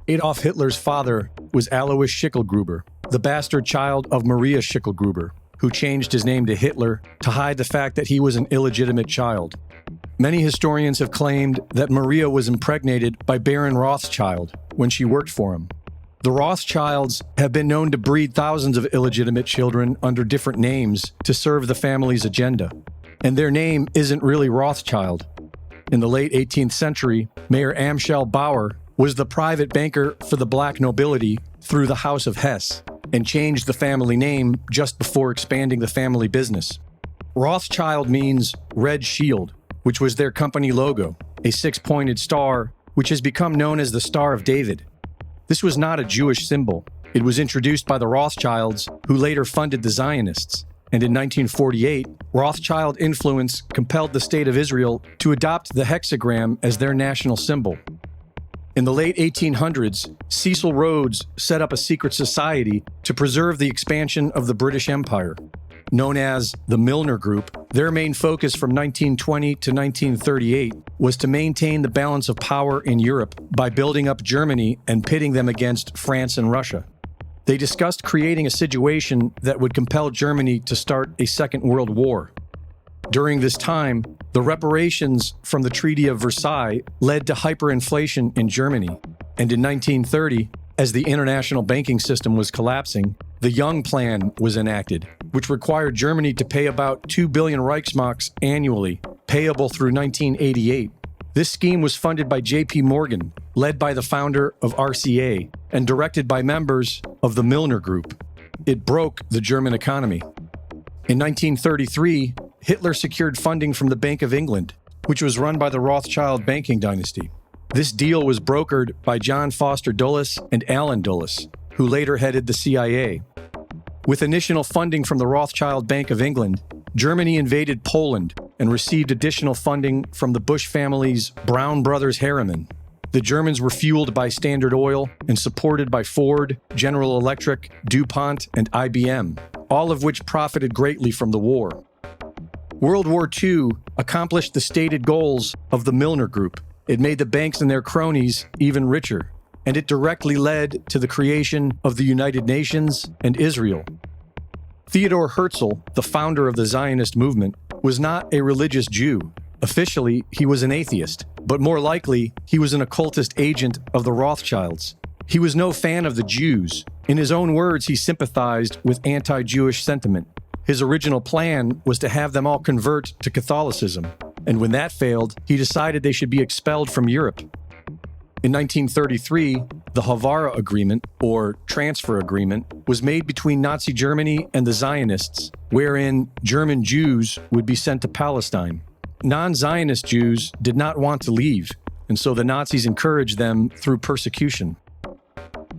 Adolf Hitler's father was Alois Schicklgruber, the bastard child of Maria Schicklgruber, who changed his name to Hitler to hide the fact that he was an illegitimate child. Many historians have claimed that Maria was impregnated by Baron Rothschild when she worked for him. The Rothschilds have been known to breed thousands of illegitimate children under different names to serve the family's agenda. And their name isn't really Rothschild. In the late 18th century, Mayor Amschel Bauer was the private banker for the black nobility through the House of Hesse and changed the family name just before expanding the family business. Rothschild means red shield, which was their company logo, a six-pointed star, which has become known as the Star of David. This was not a Jewish symbol. It was introduced by the Rothschilds, who later funded the Zionists. And in 1948, Rothschild influence compelled the State of Israel to adopt the hexagram as their national symbol. In the late 1800s, Cecil Rhodes set up a secret society to preserve the expansion of the British Empire. Known as the Milner Group, their main focus from 1920 to 1938 was to maintain the balance of power in Europe by building up Germany and pitting them against France and Russia. They discussed creating a situation that would compel Germany to start a Second World War. During this time, the reparations from the Treaty of Versailles led to hyperinflation in Germany. And in 1930, as the international banking system was collapsing, the Young Plan was enacted, which required Germany to pay about 2 billion Reichsmarks annually, payable through 1988. This scheme was funded by J.P. Morgan, led by the founder of RCA, and directed by members of the Milner Group. It broke the German economy. In 1933, Hitler secured funding from the Bank of England, which was run by the Rothschild banking dynasty. This deal was brokered by John Foster Dulles and Allen Dulles, who later headed the CIA. With initial funding from the Rothschild Bank of England, Germany invaded Poland and received additional funding from the Bush family's Brown Brothers Harriman. The Germans were fueled by Standard Oil and supported by Ford, General Electric, DuPont, and IBM, all of which profited greatly from the war. World War II accomplished the stated goals of the Milner Group. It made the banks and their cronies even richer, and it directly led to the creation of the United Nations and Israel. Theodor Herzl, the founder of the Zionist movement, was not a religious Jew. Officially, he was an atheist, but more likely, he was an occultist agent of the Rothschilds. He was no fan of the Jews. In his own words, he sympathized with anti-Jewish sentiment. His original plan was to have them all convert to Catholicism, and when that failed, he decided they should be expelled from Europe. In 1933, the Havara Agreement, or Transfer Agreement, was made between Nazi Germany and the Zionists, wherein German Jews would be sent to Palestine. Non-Zionist Jews did not want to leave, and so the Nazis encouraged them through persecution.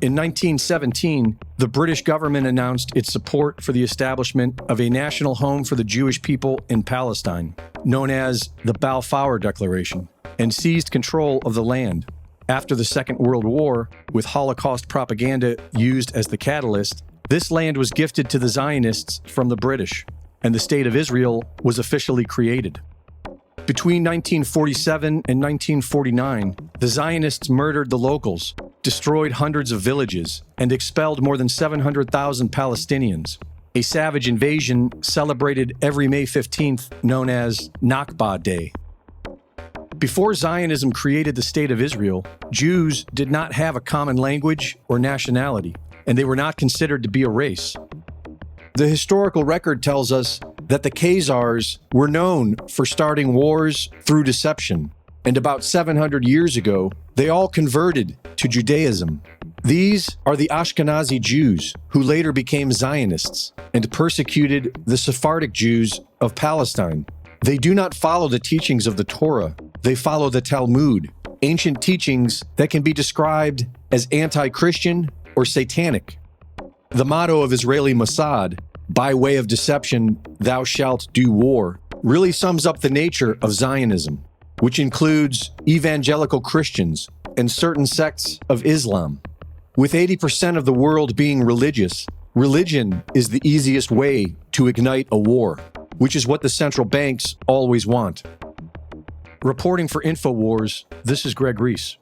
In 1917, the British government announced its support for the establishment of a national home for the Jewish people in Palestine, known as the Balfour Declaration, and seized control of the land. After the Second World War, with Holocaust propaganda used as the catalyst, this land was gifted to the Zionists from the British, and the State of Israel was officially created. Between 1947 and 1949, the Zionists murdered the locals, destroyed hundreds of villages, and expelled more than 700,000 Palestinians. A savage invasion celebrated every May 15th, known as Nakba Day. Before Zionism created the State of Israel, Jews did not have a common language or nationality, and they were not considered to be a race. The historical record tells us that the Khazars were known for starting wars through deception, and about 700 years ago, they all converted to Judaism. These are the Ashkenazi Jews, who later became Zionists and persecuted the Sephardic Jews of Palestine. They do not follow the teachings of the Torah. They follow the Talmud, ancient teachings that can be described as anti-Christian or satanic. The motto of Israeli Mossad, "By way of deception, thou shalt do war," really sums up the nature of Zionism, which includes evangelical Christians and certain sects of Islam. With 80% of the world being religious, religion is the easiest way to ignite a war, which is what the central banks always want. Reporting for InfoWars, this is Greg Reese.